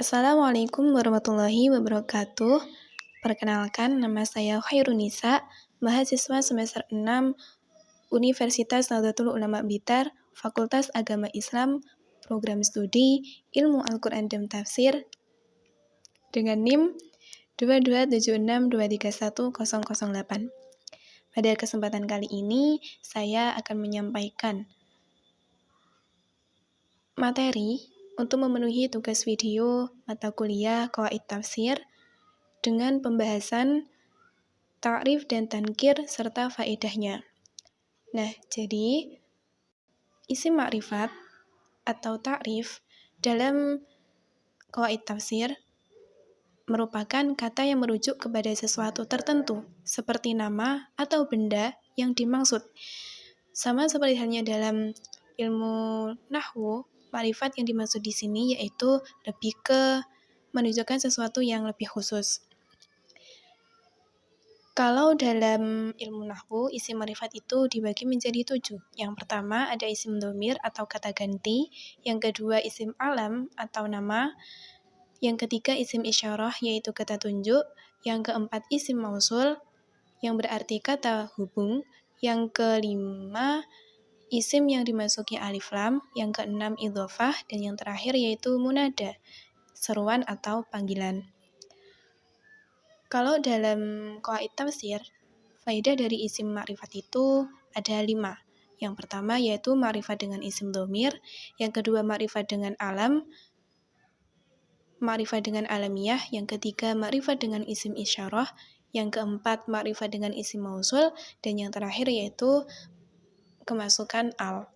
Assalamualaikum warahmatullahi wabarakatuh. Perkenalkan, nama saya Khairunisa, mahasiswa semester 6 Universitas Nahdlatul Ulama Blitar, Fakultas Agama Islam, Program Studi Ilmu Al-Quran dan Tafsir, dengan NIM 22762310008. Pada kesempatan kali ini, saya akan menyampaikan materi untuk memenuhi tugas video mata kuliah Qawaid Tafsir dengan pembahasan ta'rif dan tankir serta faedahnya. Nah, jadi isim ma'rifat atau ta'rif dalam Qawaid Tafsir merupakan kata yang merujuk kepada sesuatu tertentu, seperti nama atau benda yang dimaksud. Sama seperti halnya dalam ilmu nahwu, ma'rifat yang dimaksud di sini yaitu lebih ke menunjukkan sesuatu yang lebih khusus. Kalau dalam ilmu nahwu, isim ma'rifat itu dibagi menjadi 7. Yang pertama ada isim dhamir atau kata ganti, yang kedua isim alam atau nama, yang ketiga isim isyarah yaitu kata tunjuk, yang keempat isim mausul yang berarti kata hubung, yang kelima isim yang dimasuki alif lam, yang keenam idhofah, dan yang terakhir yaitu munada, seruan atau panggilan. Kalau dalam Qawaid Tafsir, faedah dari isim ma'rifat itu ada 5. Yang pertama yaitu ma'rifat dengan isim dhamir, yang kedua ma'rifat dengan alam, ma'rifat dengan alamiah, yang ketiga ma'rifat dengan isim isyarah, yang keempat ma'rifat dengan isim mausul, dan yang terakhir yaitu kemasukan al.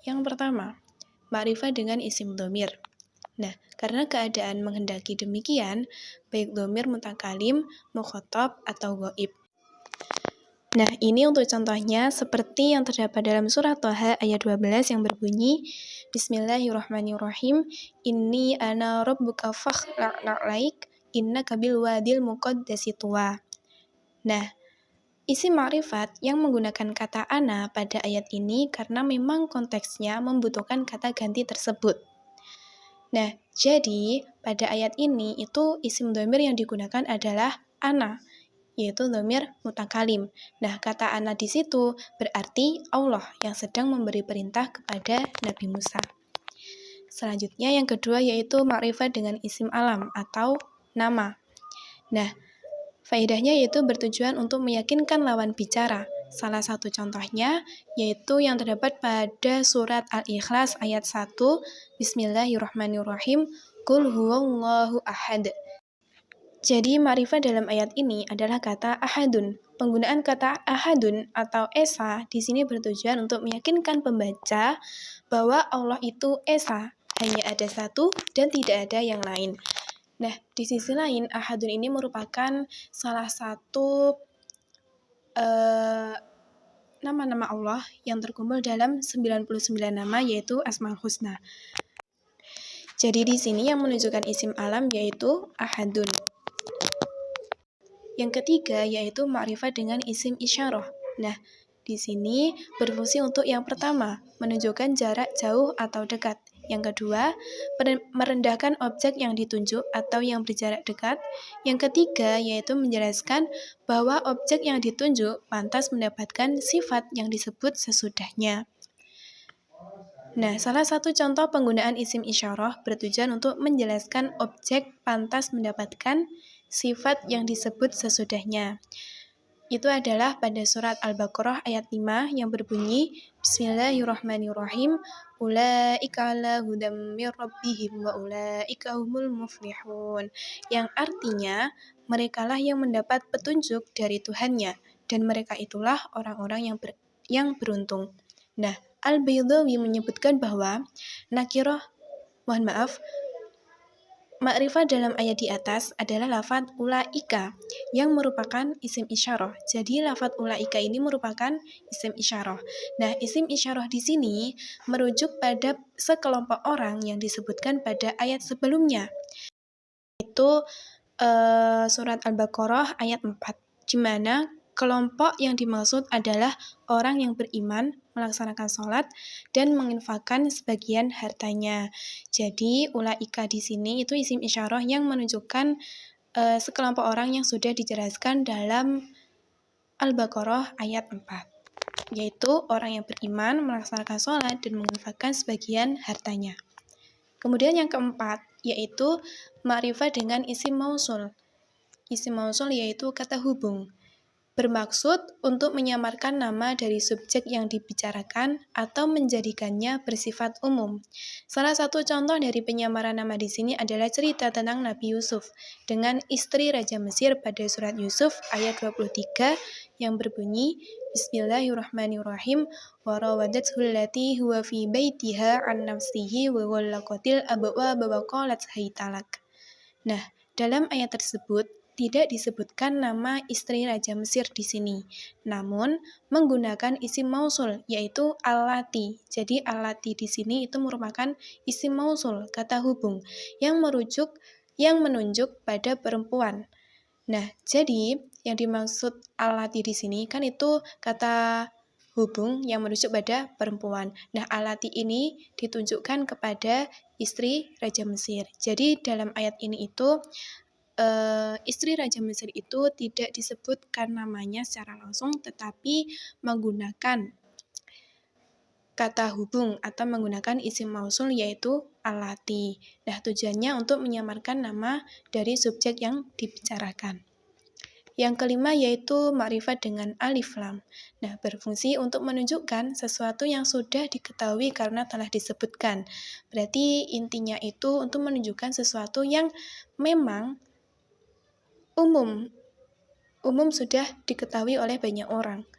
Yang pertama, ma'rifat dengan isim dhamir. Nah, karena keadaan menghendaki demikian, baik dhamir mutakalim, mukhatab, atau ghaib. Nah, ini untuk contohnya seperti yang terdapat dalam surat Thaha ayat 12 yang berbunyi Bismillahirrahmanirrahim, Inni ana rabbuka fakhla'laik, innaka bil wadil muqaddasi tuwa. Nah, isim ma'rifat yang menggunakan kata ana pada ayat ini karena memang konteksnya membutuhkan kata ganti tersebut. Nah, jadi pada ayat ini itu isim dhamir yang digunakan adalah ana, yaitu dhamir mutakalim. Nah, kata ana di situ berarti Allah yang sedang memberi perintah kepada Nabi Musa. Selanjutnya yang kedua yaitu ma'rifat dengan isim alam atau nama. Nah, faedahnya yaitu bertujuan untuk meyakinkan lawan bicara. Salah satu contohnya yaitu yang terdapat pada surat Al-Ikhlas ayat 1, Bismillahirrahmanirrahim, Qul huwallahu ahad. Jadi ma'rifat dalam ayat ini adalah kata ahadun. Penggunaan kata ahadun atau esa di sini bertujuan untuk meyakinkan pembaca bahwa Allah itu esa, hanya ada satu dan tidak ada yang lain. Nah, di sisi lain, ahadun ini merupakan salah satu nama-nama Allah yang terkumpul dalam 99 nama yaitu Asmaul Husna. Jadi di sini yang menunjukkan isim alam yaitu ahadun. Yang ketiga yaitu ma'rifat dengan isim isyarah. Nah, di sini berfungsi untuk yang pertama, menunjukkan jarak jauh atau dekat. Yang kedua, merendahkan objek yang ditunjuk atau yang berjarak dekat. Yang ketiga, yaitu menjelaskan bahwa objek yang ditunjuk pantas mendapatkan sifat yang disebut sesudahnya. Nah, salah satu contoh penggunaan isim isyarah bertujuan untuk menjelaskan objek pantas mendapatkan sifat yang disebut sesudahnya. Itu adalah pada surat Al-Baqarah ayat 5 yang berbunyi Bismillahirrahmanirrahim, Ulaika ala hudam mir rabbihim wa ulaika humul muflihun, yang artinya merekalah yang mendapat petunjuk dari Tuhannya dan mereka itulah orang-orang yang beruntung. Nah, Al-Baydawi menyebutkan bahwa ma'rifat dalam ayat di atas adalah lafaz ulaika yang merupakan isim isyarah. Jadi lafaz ulaika ini merupakan isim isyarah. Nah, isim isyarah di sini merujuk pada sekelompok orang yang disebutkan pada ayat sebelumnya. Itu surat Al-Baqarah ayat 4, di mana kelompok yang dimaksud adalah orang yang beriman, melaksanakan sholat, dan menginfakkan sebagian hartanya. Jadi, ulaika di sini itu isim isyarah yang menunjukkan sekelompok orang yang sudah dijelaskan dalam Al-Baqarah ayat 4, yaitu orang yang beriman, melaksanakan sholat, dan menginfakkan sebagian hartanya. Kemudian yang keempat, yaitu ma'rifah dengan isim mausul. Isim mausul yaitu kata hubung, bermaksud untuk menyamarkan nama dari subjek yang dibicarakan atau menjadikannya bersifat umum. Salah satu contoh dari penyamaran nama di sini adalah cerita tentang Nabi Yusuf dengan istri Raja Mesir pada surat Yusuf ayat 23 yang berbunyi, Bismillahirrahmanirrahim, wa rawadathu allati huwa fi baitiha an nafsihi wa ghallaqatil abwaba wa qalat haytalak. Nah, dalam ayat tersebut tidak disebutkan nama istri Raja Mesir di sini, namun menggunakan isim mausul yaitu allati. Jadi allati di sini itu merupakan isim mausul, kata hubung yang menunjuk pada perempuan. Nah, jadi yang dimaksud allati di sini kan itu kata hubung yang merujuk pada perempuan. Nah, allati ini ditunjukkan kepada istri Raja Mesir. Jadi dalam ayat ini itu istri Raja Mesir itu tidak disebutkan namanya secara langsung, tetapi menggunakan kata hubung atau menggunakan isim mausul yaitu allati. Nah, tujuannya untuk menyamarkan nama dari subjek yang dibicarakan. Yang kelima yaitu makrifat dengan alif lam. Nah, berfungsi untuk menunjukkan sesuatu yang sudah diketahui karena telah disebutkan. Berarti intinya itu untuk menunjukkan sesuatu yang memang umum sudah diketahui oleh banyak orang.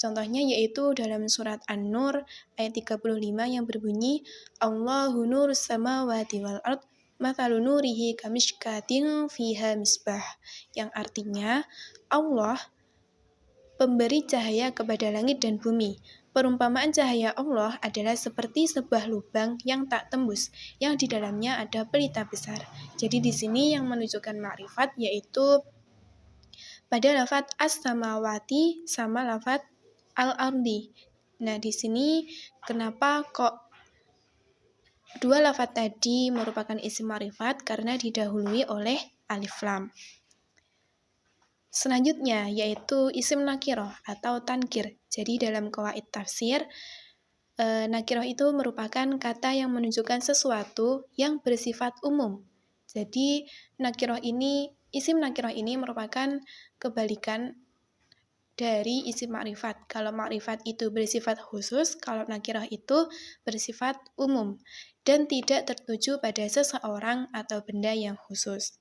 Contohnya yaitu dalam surat An-Nur ayat 35 yang berbunyi Allahu nurus samawati wal ard mathalu nurihi kamishkatin fiha misbah, yang artinya Allah pemberi cahaya kepada langit dan bumi. Perumpamaan cahaya Allah adalah seperti sebuah lubang yang tak tembus, yang di dalamnya ada pelita besar. Jadi di sini yang menunjukkan makrifat yaitu pada lafadz as-samawati sama lafadz al-ardi. Nah, di sini kenapa kok dua lafadz tadi merupakan isim makrifat? Karena didahului oleh alif lam. Selanjutnya yaitu isim nakiroh atau tankir. Jadi dalam qawaid tafsir, nakiroh itu merupakan kata yang menunjukkan sesuatu yang bersifat umum. Jadi isim nakiroh ini merupakan kebalikan dari isim makrifat. Kalau makrifat itu bersifat khusus, kalau nakiroh itu bersifat umum dan tidak tertuju pada seseorang atau benda yang khusus.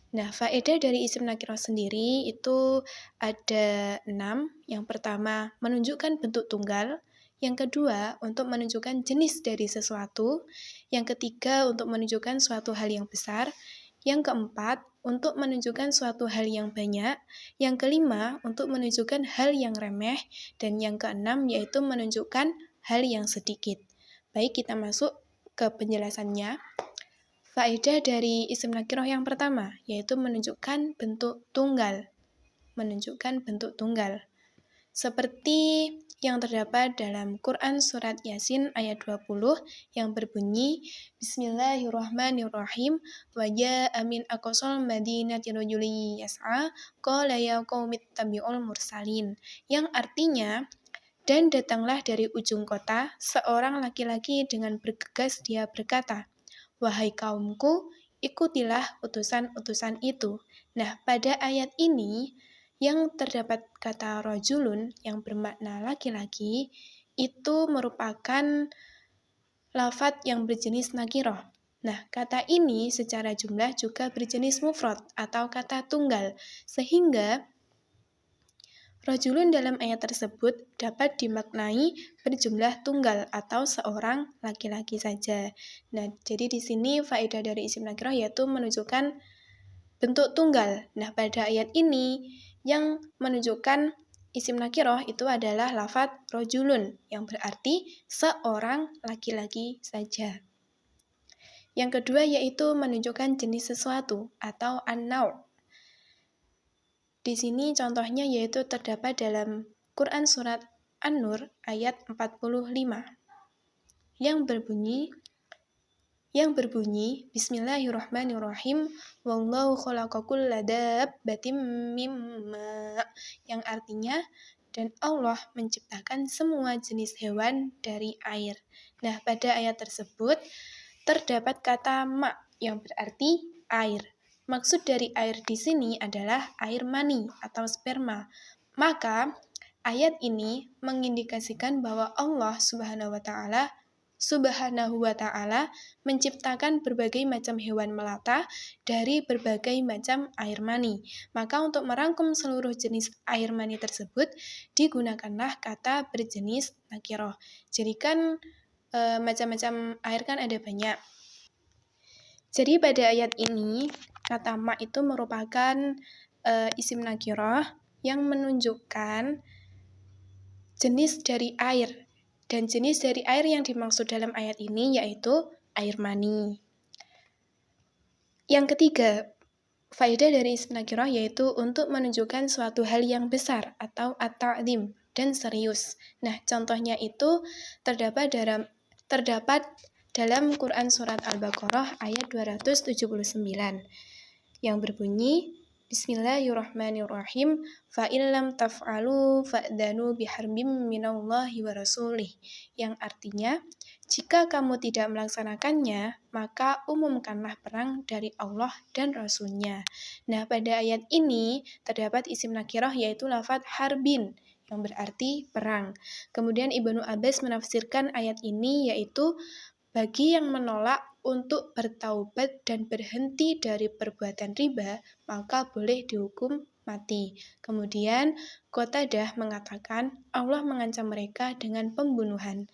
Nah, faedah dari isim nakiroh sendiri itu ada 6. Yang pertama, menunjukkan bentuk tunggal. Yang kedua, untuk menunjukkan jenis dari sesuatu. Yang ketiga, untuk menunjukkan suatu hal yang besar. Yang keempat, untuk menunjukkan suatu hal yang banyak. Yang kelima, untuk menunjukkan hal yang remeh. Dan yang keenam, yaitu menunjukkan hal yang sedikit. Baik, kita masuk ke penjelasannya. Faedah dari isim nakiroh yang pertama, yaitu menunjukkan bentuk tunggal. Seperti yang terdapat dalam Quran Surat Yasin ayat 20 yang berbunyi Bismillahirrahmanirrahim wa ja'a min aqsal madinati rajulun yas'a qala ya qaumi ittabi'ul mursalin, yang artinya dan datanglah dari ujung kota seorang laki-laki dengan bergegas dia berkata, wahai kaumku, ikutilah utusan-utusan itu. Nah, pada ayat ini yang terdapat kata rajulun yang bermakna laki-laki itu merupakan lafadz yang berjenis nakiroh. Nah, kata ini secara jumlah juga berjenis mufrad atau kata tunggal, sehingga rajulun dalam ayat tersebut dapat dimaknai berjumlah tunggal atau seorang laki-laki saja. Nah, jadi di sini faedah dari isim nakiroh yaitu menunjukkan bentuk tunggal. Nah, pada ayat ini yang menunjukkan isim nakiroh itu adalah lafadz rajulun yang berarti seorang laki-laki saja. Yang kedua yaitu menunjukkan jenis sesuatu atau an-naw'. Di sini contohnya yaitu terdapat dalam Quran Surat An-Nur ayat 45 yang berbunyi Bismillahirrahmanirrahim wallahu khalaqakum kulla dabbatin mimma, yang artinya dan Allah menciptakan semua jenis hewan dari air. Nah, pada ayat tersebut terdapat kata ma yang berarti air. Maksud dari air di sini adalah air mani atau sperma. Maka ayat ini mengindikasikan bahwa Allah Subhanahu wa Ta'ala menciptakan berbagai macam hewan melata dari berbagai macam air mani. Maka untuk merangkum seluruh jenis air mani tersebut digunakanlah kata berjenis nakiroh. Jadi kan macam-macam air kan ada banyak. Jadi pada ayat ini kata ma itu merupakan isim nakiroh yang menunjukkan jenis dari air. Dan jenis dari air yang dimaksud dalam ayat ini yaitu air mani. Yang ketiga, faedah dari isim nakirah yaitu untuk menunjukkan suatu hal yang besar atau at-ta'zim dan serius. Nah, contohnya itu terdapat dalam Quran Surat Al-Baqarah ayat 279 yang berbunyi Bismillahirrahmanirrahim fa'in lam taf'alu fa'danu biharbim minallahi wa rasulih, yang artinya jika kamu tidak melaksanakannya maka umumkanlah perang dari Allah dan Rasulnya. Nah, pada ayat ini terdapat isim nakirah yaitu lafadz harbin yang berarti perang. Kemudian Ibnu Abbas menafsirkan ayat ini yaitu bagi yang menolak untuk bertaubat dan berhenti dari perbuatan riba, maka boleh dihukum mati. Kemudian Qatadah mengatakan Allah mengancam mereka dengan pembunuhan.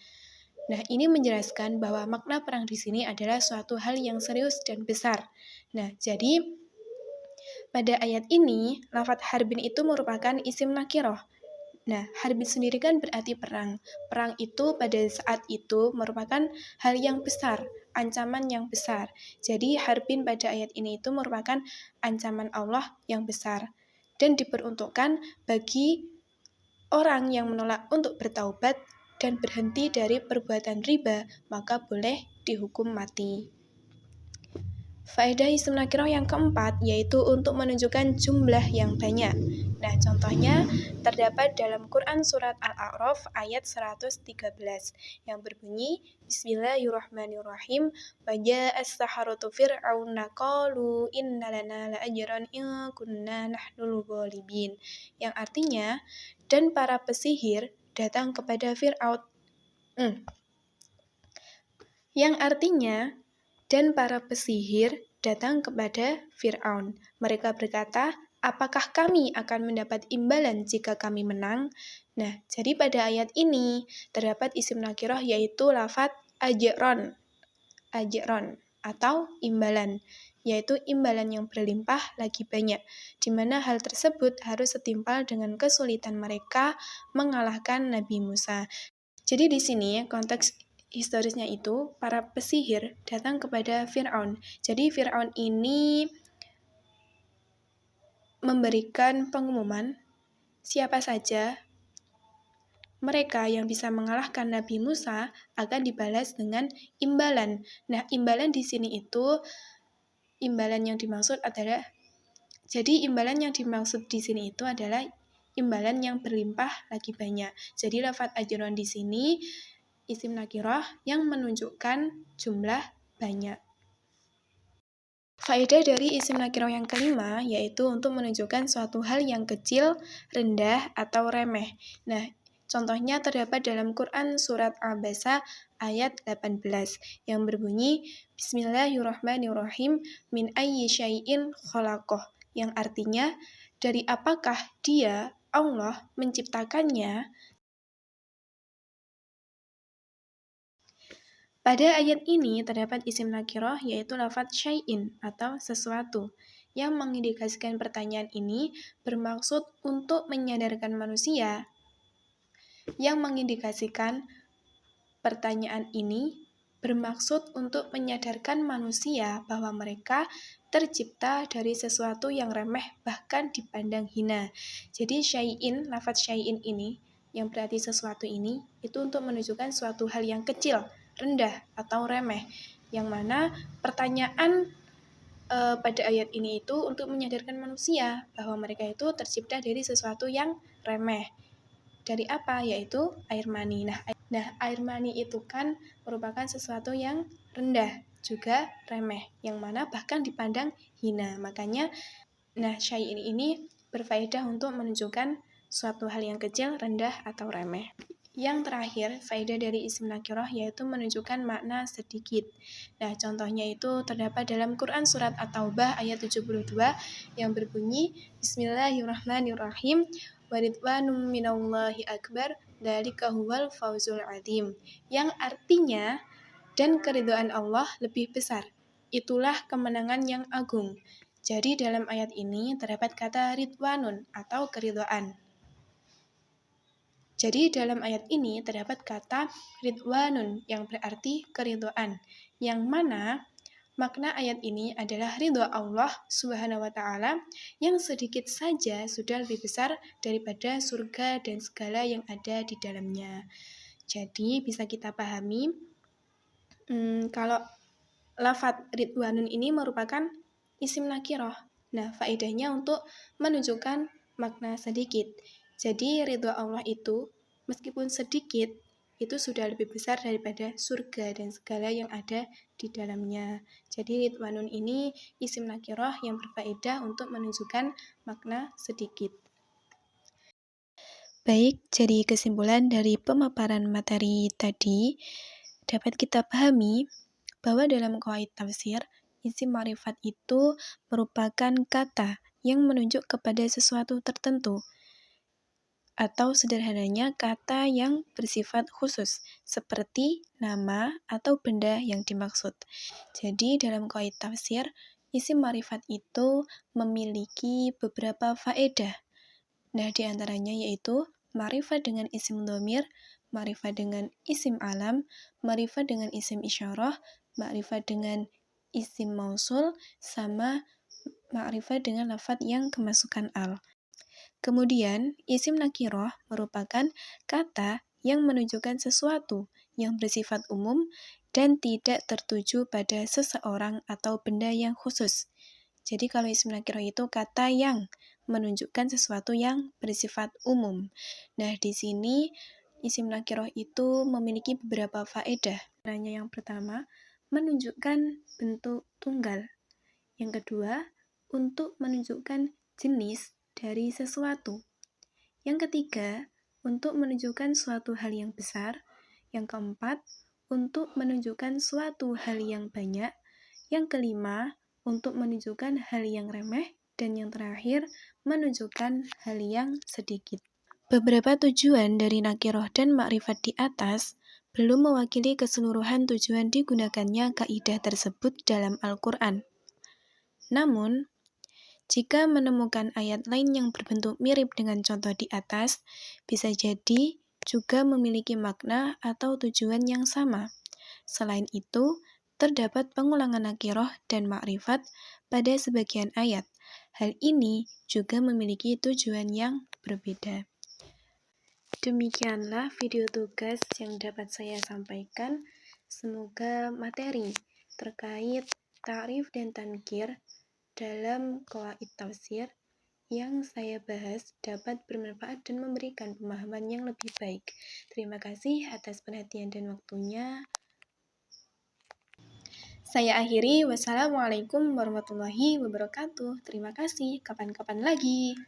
Nah, ini menjelaskan bahwa makna perang di sini adalah suatu hal yang serius dan besar. Nah, jadi pada ayat ini lafadz harbin itu merupakan isim nakiroh. Nah, harbin sendiri kan berarti perang. Perang itu pada saat itu merupakan hal yang besar, ancaman yang besar. Jadi harbin pada ayat ini itu merupakan ancaman Allah yang besar dan diperuntukkan bagi orang yang menolak untuk bertaubat dan berhenti dari perbuatan riba, maka boleh dihukum mati. Faedah isim nakirah yang keempat yaitu untuk menunjukkan jumlah yang banyak. Nah, contohnya terdapat dalam Quran Surat Al-A'raf ayat 113 yang berbunyi Bismillahirrahmanirrahim waja'as saharatu fir'auna qalu inna lana la'ajran in kunna nahnul ghalibin, yang artinya dan para pesihir datang kepada Fir'aun. Yang artinya dan para pesihir datang kepada Fir'aun. Mereka berkata, apakah kami akan mendapat imbalan jika kami menang? Nah, jadi pada ayat ini terdapat isim nakirah yaitu lafadz ajron atau imbalan, yaitu imbalan yang berlimpah lagi banyak, di mana hal tersebut harus setimpal dengan kesulitan mereka mengalahkan Nabi Musa. Jadi di sini konteks historisnya itu para pesihir datang kepada Fir'aun. Jadi Fir'aun ini memberikan pengumuman siapa saja mereka yang bisa mengalahkan Nabi Musa akan dibalas dengan imbalan. Nah, imbalan di sini itu imbalan yang dimaksud adalah imbalan yang berlimpah lagi banyak. Jadi lafadz ajron di sini isim nakirah yang menunjukkan jumlah banyak. Faedah dari isim nakirah yang kelima yaitu untuk menunjukkan suatu hal yang kecil, rendah, atau remeh. Nah, contohnya terdapat dalam Quran Surat Al-Basa ayat 18 yang berbunyi Bismillahirrahmanirrahim min ayyi syai'in khalaqoh, yang artinya dari apakah dia, Allah, menciptakannya. Pada ayat ini terdapat isim nakirah yaitu lafadz syai'in atau sesuatu yang mengindikasikan pertanyaan ini bermaksud untuk menyadarkan manusia bahwa mereka tercipta dari sesuatu yang remeh bahkan dipandang hina. Jadi syai'in, lafadz syai'in ini yang berarti sesuatu ini itu untuk menunjukkan suatu hal yang kecil, rendah atau remeh. Yang mana pertanyaan pada ayat ini itu untuk menyadarkan manusia bahwa mereka itu tercipta dari sesuatu yang remeh. Dari apa? Yaitu air mani. Nah, air mani itu kan merupakan sesuatu yang rendah, juga remeh, yang mana bahkan dipandang hina. Makanya, syai ini berfaedah untuk menunjukkan suatu hal yang kecil, rendah, atau remeh. Yang terakhir, faedah dari isim nakirah yaitu menunjukkan makna sedikit. Nah, contohnya itu terdapat dalam Quran Surat At-Taubah ayat 72 yang berbunyi Bismillahirrahmanirrahim waridwanum minallahi akbar dzalika huwal fawzul adzim, yang artinya dan keridhaan Allah lebih besar. Itulah kemenangan yang agung. Jadi dalam ayat ini terdapat kata ridwanun atau keridhaan. Jadi dalam ayat ini terdapat kata ridwanun yang berarti keridhaan, yang mana makna ayat ini adalah ridha Allah Subhanahu wa taala yang sedikit saja sudah lebih besar daripada surga dan segala yang ada di dalamnya. Jadi bisa kita pahami kalau lafadz ridwanun ini merupakan isim nakirah. Nah, faedahnya untuk menunjukkan makna sedikit. Jadi ridha Allah itu meskipun sedikit itu sudah lebih besar daripada surga dan segala yang ada di dalamnya. Jadi ridwanun ini isim nakirah yang berfaedah untuk menunjukkan makna sedikit. Baik, jadi kesimpulan dari pemaparan materi tadi dapat kita pahami bahwa dalam qawaid tafsir, isim ma'rifat itu merupakan kata yang menunjuk kepada sesuatu tertentu, atau sederhananya kata yang bersifat khusus, seperti nama atau benda yang dimaksud. Jadi dalam qawaid tafsir, isim ma'rifat itu memiliki beberapa faedah. Nah, diantaranya yaitu ma'rifat dengan isim dhamir, ma'rifat dengan isim alam, ma'rifat dengan isim isyarah, ma'rifat dengan isim mausul, sama ma'rifat dengan lafadz yang kemasukan al. Kemudian, isim nakirah merupakan kata yang menunjukkan sesuatu yang bersifat umum dan tidak tertuju pada seseorang atau benda yang khusus. Jadi kalau isim nakirah itu kata yang menunjukkan sesuatu yang bersifat umum. Nah, di sini isim nakirah itu memiliki beberapa faedah. Yang pertama, menunjukkan bentuk tunggal. Yang kedua, untuk menunjukkan jenis dari sesuatu. Yang ketiga, untuk menunjukkan suatu hal yang besar. Yang keempat, untuk menunjukkan suatu hal yang banyak. Yang kelima, untuk menunjukkan hal yang remeh. Dan yang terakhir, menunjukkan hal yang sedikit. Beberapa tujuan dari nakirah dan ma'rifat di atas belum mewakili keseluruhan tujuan digunakannya kaidah tersebut dalam Al-Quran. Namun, jika menemukan ayat lain yang berbentuk mirip dengan contoh di atas, bisa jadi juga memiliki makna atau tujuan yang sama. Selain itu, terdapat pengulangan nakirah dan ma'rifat pada sebagian ayat. Hal ini juga memiliki tujuan yang berbeda. Demikianlah video tugas yang dapat saya sampaikan. Semoga materi terkait ta'rif dan tankir dalam qawaid tafsir yang saya bahas dapat bermanfaat dan memberikan pemahaman yang lebih baik. Terima kasih atas perhatian dan waktunya. Saya akhiri, wassalamualaikum warahmatullahi wabarakatuh. Terima kasih, kapan-kapan lagi.